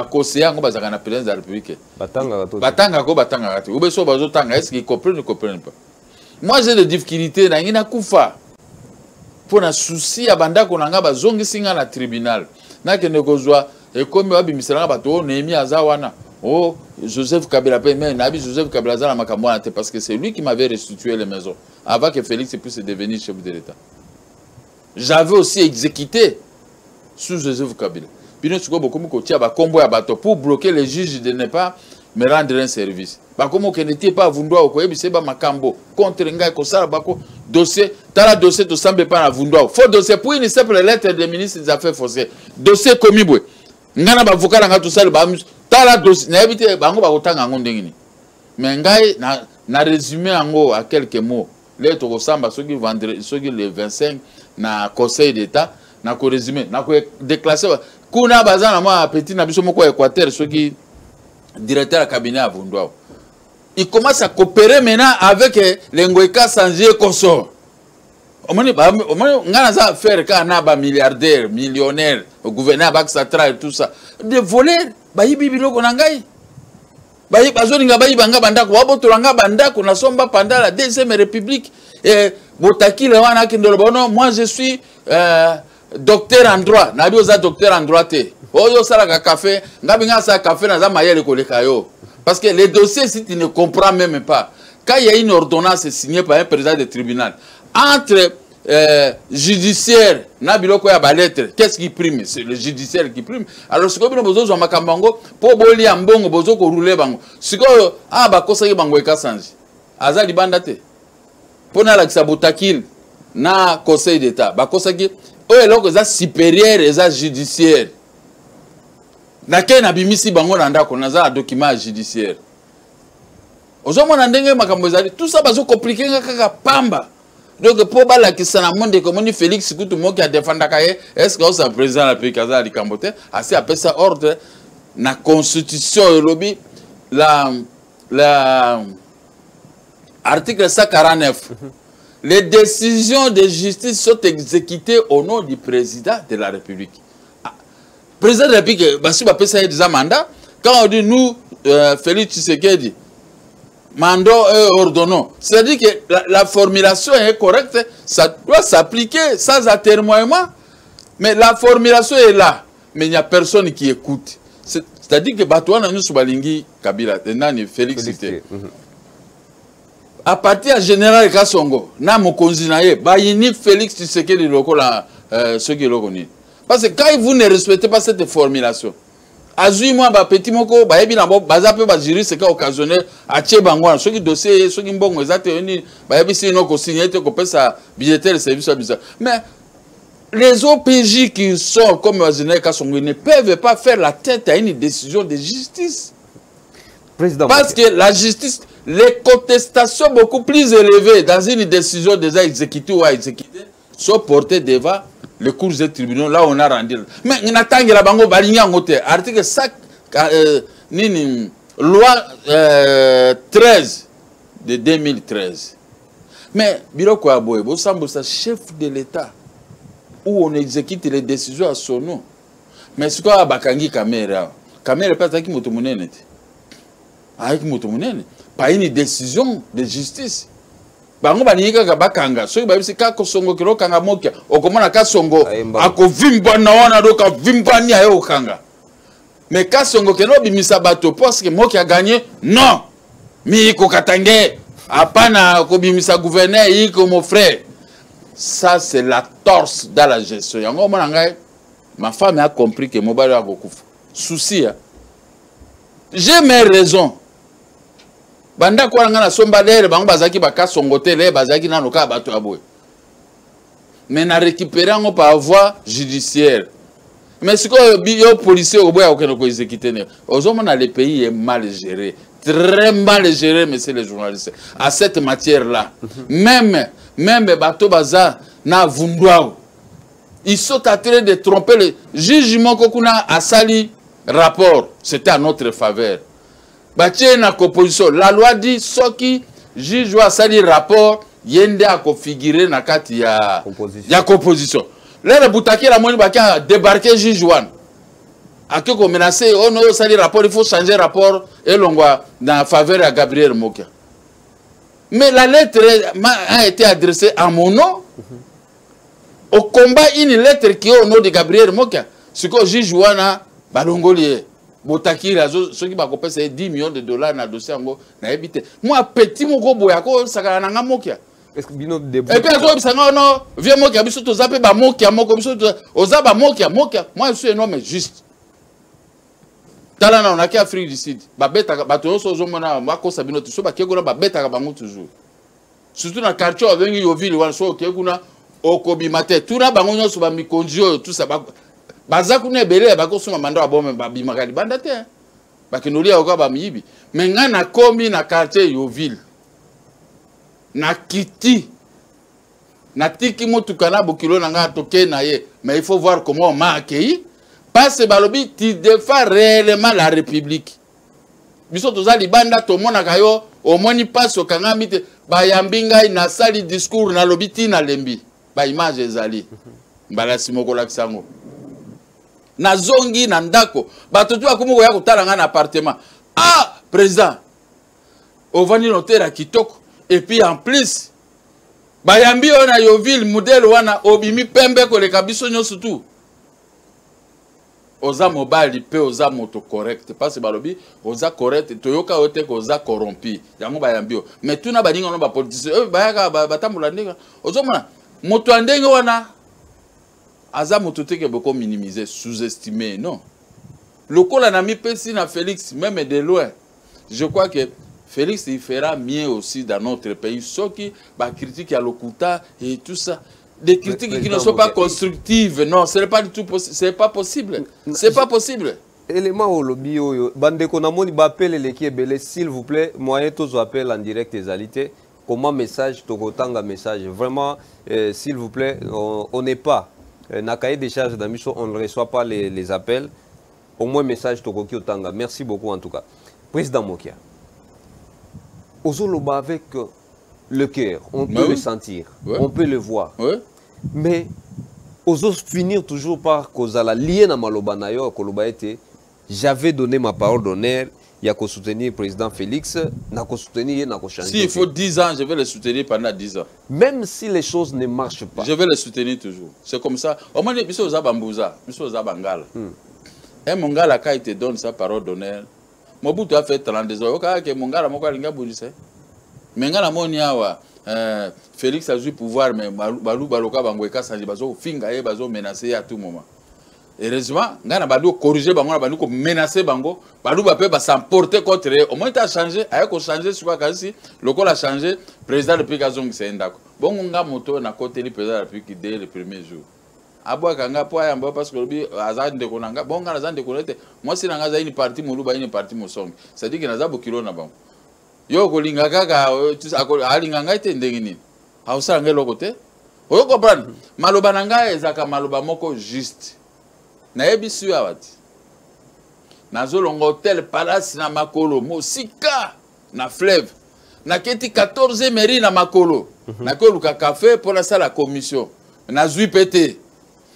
conseiller yango bazaka na présidence de la République. Batanga ko batanga kati. Obeso bazo tanga est-ce qu'ils comprennent pas? Moi j'ai des difficultés na ngina kufa. Pour na souci ya bandako nanga bazongi singa na tribunal. Na kende kozwa e komi wa bimisanga bato Némi azawana. Oh, Joseph Kabila mais Nabi Joseph Kabila za na makambo na te parce que c'est lui qui m'avait restitué les maisons avant que Félix puisse devenir chef de l'État. J'avais aussi exécuté sous Joseph Kabila. Puis nous sommes beaucoup pour bloquer les juges de ne pas me rendre un service. Comme on n'était pas vundwa au koyebi seba makambo contre ngai ko sala bako dossier tala dossier to sambe pas na vundwa. Faut dossier pour une simple lettre des ministres des affaires foncières. Dossier komi bwe. Ngana ba avocat nga to sala ba tala dossier na ebite bango ba kotanga ngo ndengini. Mais ngai na résumé ngo à quelques mots. Les to samba soki vendredi soki le 25 na conseil d'état na ko résumé na ko déclasser kuna bazana moi petit na biso moko Équateur soki directeur de cabinet à Vundwa. Il commence à coopérer maintenant avec les Ngoïka Sanjé Koso. On a faire quand on a milliardaire, millionnaire, au gouverneur Bak Satra et tout ça. Des voleurs, bayi bibilo konangai. Bayi bazoninga bayi banga bandako, wabotolanga bandako na somba pendant la deuxième république. Et Botaki le wana kindolo bono, moi je suis docteur en droit nabi oza docteur en droit te oyo sala café ngabi nga sa café na za mayele koleka yo parce que les dossiers si tu ne comprends même pas quand il y a une ordonnance signée par un président de tribunal entre judiciaire na biloko ya ba lettre qu'est-ce qui prime c'est le judiciaire qui prime alors siko bino bozo zo makambango po boli ya mbongo bozo ko rouler bango siko ba kosa bango eka sanji aza libanda te pona la kisabotakil na conseil d'état ba kosa ki oyo eloko eza supérieur eza judiciaire nake na bimisi bango na ndako naza document judiciaire ozomona ndenge makambo ezali tout ça bazo compliquer kaka pamba donc pour balakisa na monde comme Félix Kutu moki a défendaka ye est-ce que ça président la pays kaza likambote assez appelle ça ordre na constitution elobi la article 149 les décisions de justice sont exécutées au nom du président de la République. Président de la République, basi ba pesa des mandats. Quand on dit nous, Félix Tshisekedi, mandons et ordonnons. C'est-à-dire que la formulation est correcte, ça doit s'appliquer sans atermoiement. Mais la formulation est là, mais il n'y a personne qui écoute. C'est-à-dire que Batouana nous Soubalingi Kabila, Nani Félix Tshisekedi. À partir du général Kassongo, na mokonzi na ye, ba yini Félix Tshisekedi lokola ceux qui le connaissent. Parce que quand vous ne respectez pas cette formulation, azui moi ba petit moko ba yebi na bo baza pe ba juriste ka occasionnel a tie bangwa ceux qui dossier ceux qui mbongo ezate ni ba yebi sino ko signer te ko pesa budgétaire service bizarre. Mais les OPJ qui sont comme le général Kassongo ne peuvent pas faire la tête à une décision de justice. Président, parce que la justice, les contestations beaucoup plus élevées dans une décision déjà exécutée ou à exécuter sont portées devant les cours des tribunaux. Là, on a rendu. Mais on attend que la bango baligna en côté. Article 5, loi 13 de 2013. Mais, Biloko Aboye, vous semblez chef de l'État où on exécute les décisions à son nom. Mais ce qu'on a bakangi caméra, caméra pas ça qui m'a tourné. Avec motomunene pas une décision de justice bango banika ka bakanga so ba bisi ka kosongo kilo kanga mokia okomona ka songo akovimba na wana do ka vimba ni ayo kanga mais ka songo kelo bimisa bato parce que mokia gagné non mi ko katange apana ko bimisa gouverneur iko mon frère ça c'est la torse dans la gestion yango mona ngai ma femme a compris que mobile a beaucoup souci j'ai mes raisons. Banda kwa ngana somba lere bango bazaki baka songotele bazaki na noka bato aboye. Mais na récupérer ngo par voie judiciaire. Mais ce que yo policier oboya okeno ko exécuter ne. Ozomona le pays est mal géré, très mal géré monsieur les journalistes. À cette matière là, même bato baza na vundwao. Ils sont en train de tromper le jugement kokuna asali rapport, c'était à notre faveur. Batie na composition. La loi dit ce qui juge doit salir rapport yende a configurer na kati ya composition. Là le boutaki la moni bakia débarquer juge one. Ake ko menacer on no salir rapport il faut changer rapport et longwa dans faveur à Gabriel Mokia. Mais la lettre a été adressée à mon nom. Au combat une lettre qui est au nom de Gabriel Mokia. Ce que juge one balongolier. Botaki ceux qui va compenser 10 millions de dollars dans le dossier na habité moi petit moko boyako sakana nanga mokia est-ce que bino de et puis azo bisanga non viens mokia biso to zape ba mokia moko biso oza ba mokia moi je suis un homme juste talana on a qui Afrique du Sud ba beta ba to so zomona mako sabino to so ba kegona ba beta ka bango toujours surtout na quartier avec Yoville wan so keguna okobi mate tuna bango nyoso ba mikonjio tout ça ba bazakune belé bakosuma manda abome babimakali bandate bakinolia okwa ba miyibi menga na komi na quartier Yoville na kiti na tiki motukana bokilo nanga toke na ye mais il faut voir comment on m'a accueilli parce que balobi tu défends réellement la République biso tozali banda to mona kayo omoni passe okanga mite bayambinga na sali discours na lobiti na lembi ba image ezali mbala simoko lakisango na zongi na ndako bato tu akomo ya kotala nga na appartement président ovani noter à kitoko et puis en plus Bayambi on a Yoville, modèle wana obimi pembe ko le kabiso nyo surtout. Oza mobile pe oza moto correct parce que balobi oza correct toyoka ote ko oza corrompu. Yango bayambi o. Mais tuna baninga no ba politicien bayaka batambola ndenge. Ozomona moto andenge wana aza moto teke boko minimiser, sous-estimer, non. Le col a mis Pessi na Félix, même de loin. Je crois que Félix il fera mieux aussi dans notre pays. Ceux qui critiquent à l'Okuta et tout ça. Des critiques qui ne sont pas constructives. Non, ce n'est pas du tout possible. C'est pas possible. C'est pas possible. Élément au lobby, bande konamoni bapele les qui est belé, s'il vous plaît, moyen tous appels en direct des alités. Comment message, tokotanga message. Vraiment, s'il vous plaît, on n'est pas. Na cahier des charges d'Amiso, on ne reçoit pas les appels. Au moins, message Tokoki Otanga. Merci beaucoup en tout cas. Président Mokia, Ozoloba avec le cœur, on peut le sentir, on peut le voir. Mais Ozo finir toujours par Kozala lié na maloba na yo koloba ete j'avais donné ma parole d'honneur. Il y a qu'à soutenir le président Félix, n'a qu'à soutenir, n'a qu'à changer. S'il faut 10 ans, je vais le soutenir pendant 10 ans. Même si les choses ne marchent pas. Je vais le soutenir toujours. C'est comme ça. Au moins, il faut Zabambouza, il faut Zabangala. Et mon gars, quand il te donne sa parole d'honneur, Mobutu a fait 32 ans. Ok, mon gars, mon gars, mais ngala moniawa Félix a eu pouvoir, mais Balou Baloka Bangweka Sanji Bazo, Finga et Bazo menacé à tout moment. Heureusement, ngana Balou corriger Bango, Balou menacer Bango, Balou Bapé va s'emporter contre eux. Au moins, il a changé, il a changé, ce quasi, le col a changé, président de Picazong, c'est un d'accord. Bon, on a moto, on a côté le président de la République dès le premier jour. Aboua Kanga, parce que le Azad de Konanga, bon, Azad de Konete, moi, c'est dans une partie, Moulouba, une partie, Moussong. C'est-à-dire qu'il y a un kilo na bango. Yo kolinga kaka alinganga ite ndengini hausa ngelo kote oyo comprendre maloba nanga ezaka maloba moko juste na yebisu awati nazolonga hotel palace na makolo mosika na fleuve na keti 14 mairie na makolo na koluka café pour la salle la commission na zui pété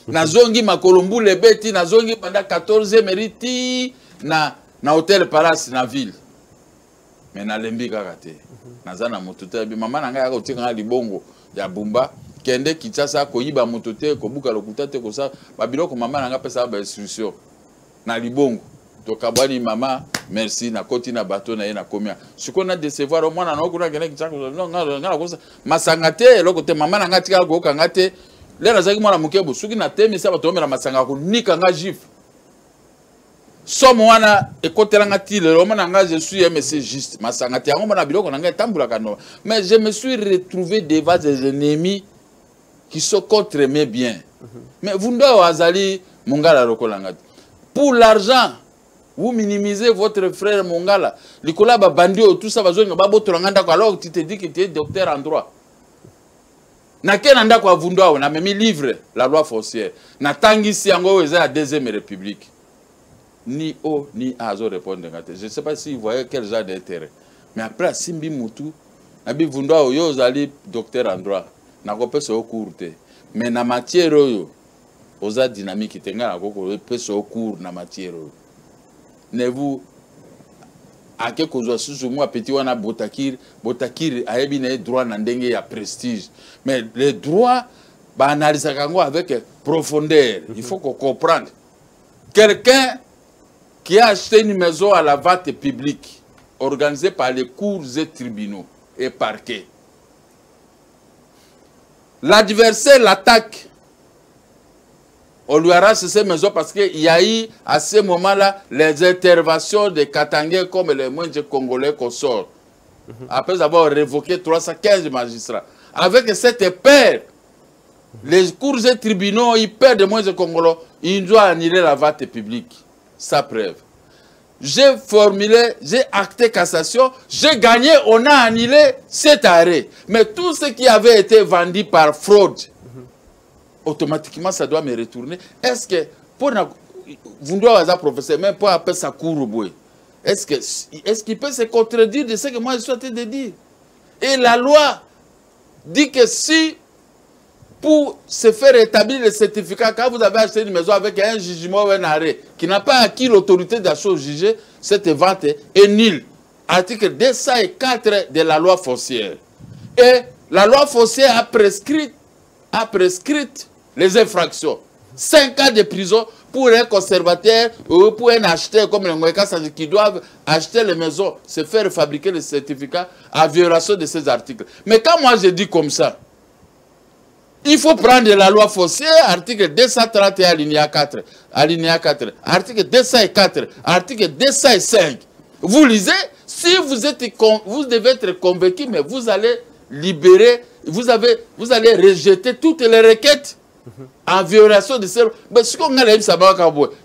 na zongi makolo mbule beti na zongi pendant 14 mairie ti na hotel palace na ville. Mais na lembi kaka te naza na moto te mama na ngai akotika libongo ya bumba kende Kinshasa koyiba moto te kobuka lokuta te kosa babiloko mama na ngai pesa ba instruction na libongo to kabani mama merci na koti na bateau na ye na komia siko na décevoir au moins na okuna kende Kinshasa non ngala kosa masanga te loko te mama na ngai tika ko kanga te le nazaki mwana mukebo suki na temi sa bato mera masanga ko nika nga jif. Somme wana ekotelanga ti le roman je suis MC juste masangati yango mona biloko nanga tambula kano mais je me suis retrouvé devant des ennemis qui sont contre mes biens. Mais vous ndo azali mongala lokolanga pour l'argent vous minimisez votre frère mongala likola ba bandio tout ça bazonga ba botolanga ndako alors tu te dis que tu es docteur en droit na kena ndako avundwa na memi livre la loi foncière na tangisi yango eza la deuxième république. Ni O ni A zo répondre. Je ne sais pas si vous voyez quel genre d'intérêt. Mais après, Simbi Moutou, Nabi Vundwa Oyo Zali, docteur en droit, n'a pas fait au cours. Mais na matière Oyo, Oza dynamique, il a fait au cours na matière Oyo. Ne vous, à quelque chose, sous moi, petit wana Botakir a eu droit n'andenge ya prestige. Mais les droits, bah, analyse avec profondeur. Il faut qu'on comprenne. Quelqu'un qui a acheté une maison à la vente publique, organisée par les cours et tribunaux et parquets. L'adversaire l'attaque. On lui arrache ces maisons parce qu'il y a eu à ce moment-là les interventions des Katangais comme les moindres Congolais qu'on sort. Après avoir révoqué 315 magistrats. Avec cette paire, les cours et tribunaux, ils perdent de moindres Congolais, ils doivent annuler la vente publique. Sa preuve. J'ai formulé, j'ai acté cassation, j'ai gagné, on a annulé cet arrêt. Mais tout ce qui avait été vendu par fraude, automatiquement ça doit me retourner. Est-ce que, pour vous doit avoir professeur, même pour appeler ça courbe, est-ce qu'il peut se contredire de ce que moi je suis en train de dire? Et la loi dit que si pour se faire établir le certificat, quand vous avez acheté une maison avec un jugement ou un arrêt qui n'a pas acquis l'autorité d'achat juger, cette vente est nulle. Article 204 de la loi foncière. Et La loi foncière a prescrit les infractions. 5 ans de prison pour un conservateur ou pour un acheteur comme les Mouekas qui doivent acheter les maisons, se faire fabriquer les certificats à violation de ces articles. Mais quand moi je dis comme ça, il faut prendre la loi foncière, article 231, alinéa 4, article 204, article 205. Vous lisez, si vous devez être convaincu, mais vous allez libérer, vous allez rejeter toutes les requêtes en violation de ces... Mais ce qu'on a dit,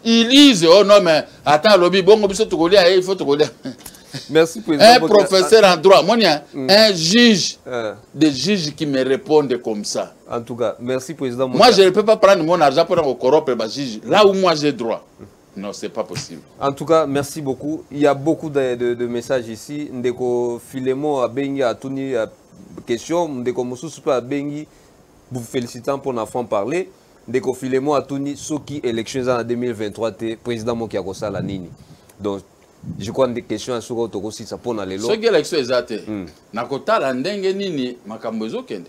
ils lisent, oh non, mais attends, lobby, bon, il faut te connaître. Merci, président. Un professeur en droit, moi, il y a un juge, des juges qui me répondent comme ça. En tout cas, merci, président. Moi, je ne peux pas prendre mon argent pour corrompre le juge. Là où moi j'ai droit. Non, ce n'est pas possible. En tout cas, merci beaucoup. Il y a beaucoup de messages ici. Ndeko Filemon a bengi a tuni question. Ndeko Moussous a bengi vous félicitant pour l'enfant parler. Ndeko Filemon a tuni soki élections en 2023 te président Mokiako Sala Nini. Donc je crois que des questions à ce que aussi ça pour aller loin. Ce qui est l'élection exacte. Nakota la ndenge nini makambozo kende.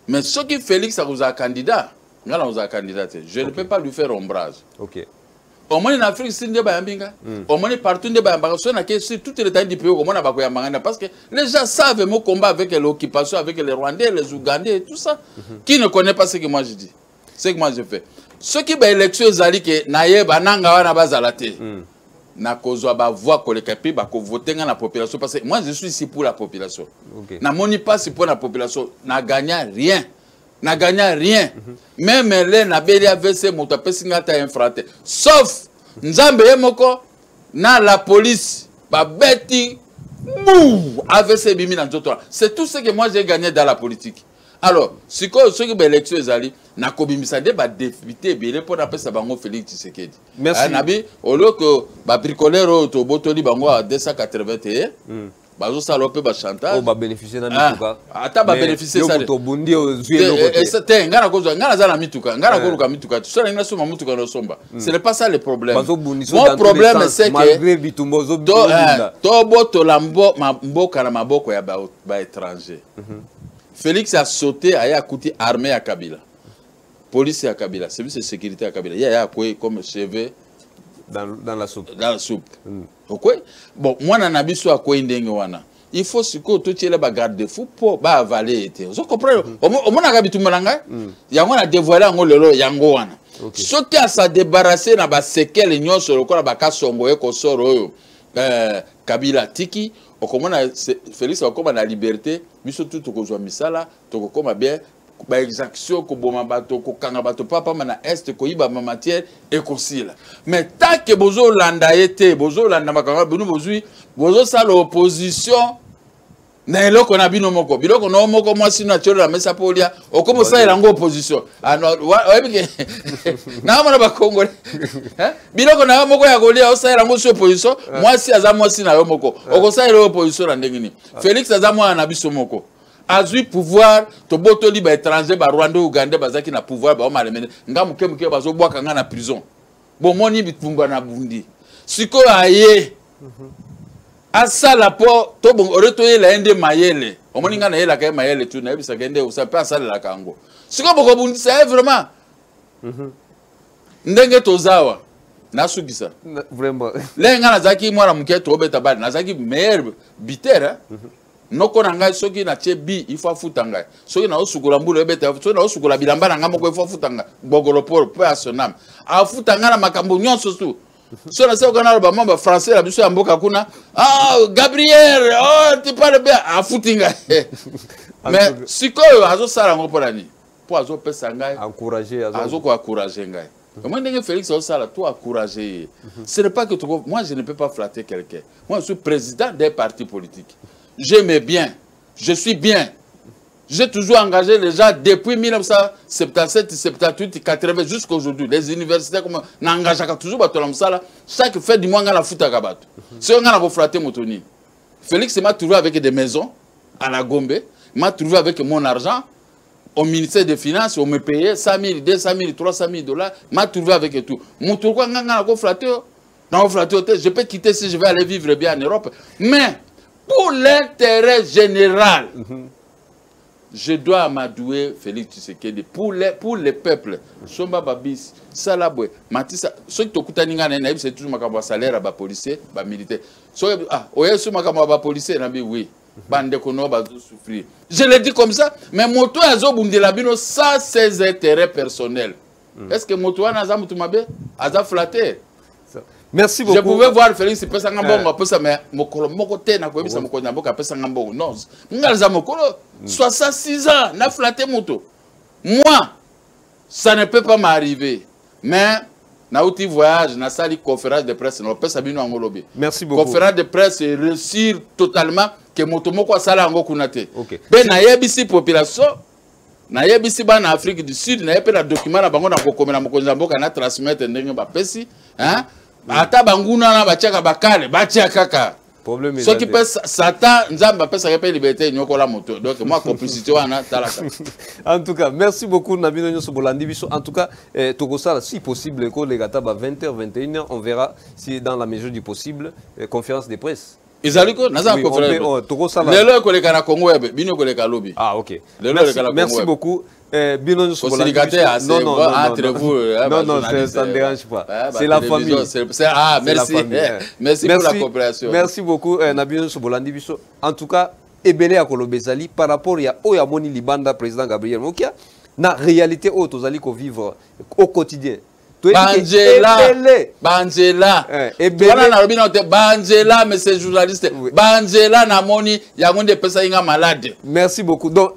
Mais ce qui Félix a vous a candidat, je ne peux pas lui faire ombrage. OK. Au moins en Afrique, c'est des bayambinga. Au moins partout des bayambinga. Sur tout le temps du pays, parce que les gens savent mon combat avec l'occupation, avec les Rwandais, les Ougandais et tout ça. Qui ne connaît pas ce que moi je dis? Ce que moi je fais. Ce qui est l'élection, c'est que naïe bananga wana bazalate. Na kozwa ba voix kolekapi ba ko voter dans la population parce que moi je suis ici pour la population. Na moni pas si pour la population, na gagné rien. N'a gagné rien. Même les Nabeli AVC Motapesingata infraté. Sauf Nzambe Moko, na la police, Babeti, mou, AVC Bimi dans d'autres. C'est tout ce que moi j'ai gagné dans la politique. Alors, ce que l'élection est allée, na kobimisa de ba député belé pour appeler ça bango Félix Tshisekedi. Merci. Nabi, au lieu que ba bricoleur to botoli bango à 281. Bazo salope ba chantage. Oh ba bénéficier na mituka. Ata ba bénéficier ça. To bundi ozuye lokote. C'était ngana kozo ngana za na mituka, ngana koluka mituka. Tu sais ngana soma mutuka no somba. Ce n'est pas ça le problème. Mon problème c'est que malgré bitumbozo to boto lambo mboka na maboko ya ba étranger. Félix a sauté aya kuti armée à Kabila. Police à Kabila, service de sécurité à Kabila. Il y a quoi comme cheveux dans la soupe. Dans la soupe. Ok? Bon, moi, na biso a quoi indenge wana. Il faut que tout le monde garde de fou pour ba avaler. Vous comprenez? Au moins, on a habitu malanga. Il y a un dévoilé en lelo yango wana. Ce qui a sa débarrassé na ba séquelles nyon sur le corps ba kasongo e ko soro Kabila tiki. Au comment Félix a comme la liberté. Biso tout ko zo misala, to ko comme bien. Ba exaction ko boma bato ko kanga bato papa mana est ko iba ma matière et ko sila mais tant que bozo landa été bozo landa makanga binu bozui bozo sa l'opposition na eloko na bino moko biloko no moko moi sino atelo la mesa polia o comme ça elango opposition alors ouais na mona ba congolais hein biloko na moko ya kolia o sa elango so opposition moi si azamo si na yo moko o ko sa elo opposition na ndengini Félix azamo na biso moko azui pouvoir to boto liba étranger ba Rwanda Ouganda bazaki na pouvoir ba malemene ngamuke muke bazo bwaka nga na prison bon moni bitumba na bundi siko aye asala po to bon oreto yela ende mayele omoni nga na yela ka mayele tu na yebisa kende usa pa asala la kango siko boko bundi c'est vraiment ndenge tozawa nasugisa vraiment lenga na zaki mwana muke to beta bali na zaki meilleur biteur noko na ngai soki na chebi il faut futa ngai soki na osukula mbulu ebeta soki na osukula bilamba na ngamoko il faut futa ngai bogolo pour peu à son âme a futa ngai na makambo nyonso tu so na se okana ba mamba français la biso ya mboka kuna Gabriel tu parles bien a futi ngai mais sikoyo azo sala ngo polani po azo pesa ngai encourager azo ko encourager ngai. Comment dire Félix Osala, toi encourager. Ce n'est pas que moi je ne peux pas flatter quelqu'un. Moi je suis président d'un parti politique. J'aime bien, je suis bien. J'ai toujours engagé les gens depuis 1977, 78, 80 jusqu'à aujourd'hui. Les universités, comme n'engagent toujours chaque fête du mois, on a la fout à Kabat. Si on a flatté Motoni. Félix m'a trouvé avec des maisons à la Gombe. M'a trouvé avec mon argent au ministère des Finances. On me payait 100 000, 200 000, 300 000 $. M'a trouvé avec tout. Mon tour, je peux quitter si je vais aller vivre bien en Europe. Mais pour l'intérêt général, je dois m'adouer Félix Tshisekedi pour les peuples. Somba Babis, Salabwe, Matissa, ceux qui t'occupent c'est toujours ma salaire à policier, militaire. Ah, ouais, ce ma policier, oui. Bande kono ba souffrir. Je le dis comme ça, mais moto azo bundelabino ça ses intérêts personnels. Est-ce que moto anaza mutumabe aza flatté? Merci beaucoup. Je pouvais voir Félix pesa ngambongo pesa mais mokolo moko te na koyebisa mokolo na boka pesa ngambongo. Non, ngalza mokolo 66 ans na flatté moto. Moi, ça ne peut pas m'arriver. Mais na outil voyage, na sali conférence de presse, no pesa bino angolobi. Merci beaucoup. Conférence de presse réussir totalement que motomoko asala ngo kunate. OK. Ben na yebisi population na yebisi ba na Afrique du Sud na yepela document na bango na kokomela mokonzi mboka na transmettre ndenge ba pesi, hein? Ata banguna na bachaka bakale, bacha kaka. Problème ce qui pèse Satan, nzamba pesa ke liberté nyoko la moto. Donc moi complicité wana talaka. En tout cas, merci beaucoup Nabino Nyoso Bolandi Biso. En tout cas, Tokosala si possible ko les gata ba 20h 21h, on verra si dans la mesure du possible conférence de presse. Izaliko naza conférence. Lelo ko le kana Congo web, bino ko le kalobi. Ah OK. Merci beaucoup. Bino Nyoso Bolandi Biso. Non, entre vous. Non, ça ne dérange pas. C'est la famille. Ah, merci. Merci pour la coopération. Merci beaucoup Nabino Nyoso Bolandi Biso. En tout cas, Ebele Akolo Bezali par rapport à Oyamoni Libanda président Gabriel Mokia, na réalité tozali ko vivre au quotidien. Banjela, Banjela, mais c'est journaliste. Banjela Namoni, Yamonde Pesaïnga malade. Merci beaucoup. Donc,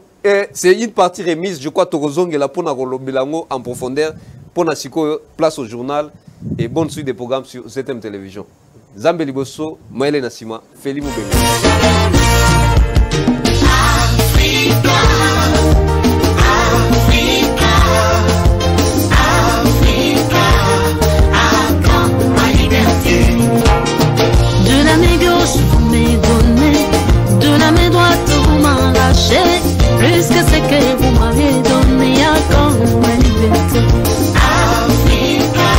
c'est une partie remise, je crois, Torozong est là pour Bilango en profondeur, pour Nasiko, place au journal et bonne suite des programmes sur ZM Télévision. Zambeli Bosso, Maëlle Nassima, Félix Moubele. De la main gauche, vous m'aidez, de la main droite, vous m'arrachez, plus que ce que vous m'avez donné à quand ma liberté. Africa,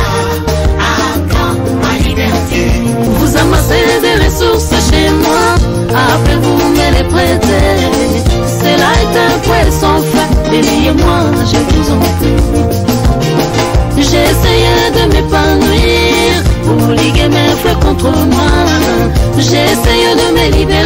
à quand ma liberté. Vous amassez des ressources chez moi, après vous me les prêtez. Cela est un poisson fait, déliez-moi, je vous en prie. J'ai essayé de m'épanouir pour liguer mes fleurs contre moi. J'ai essayé de me libérer.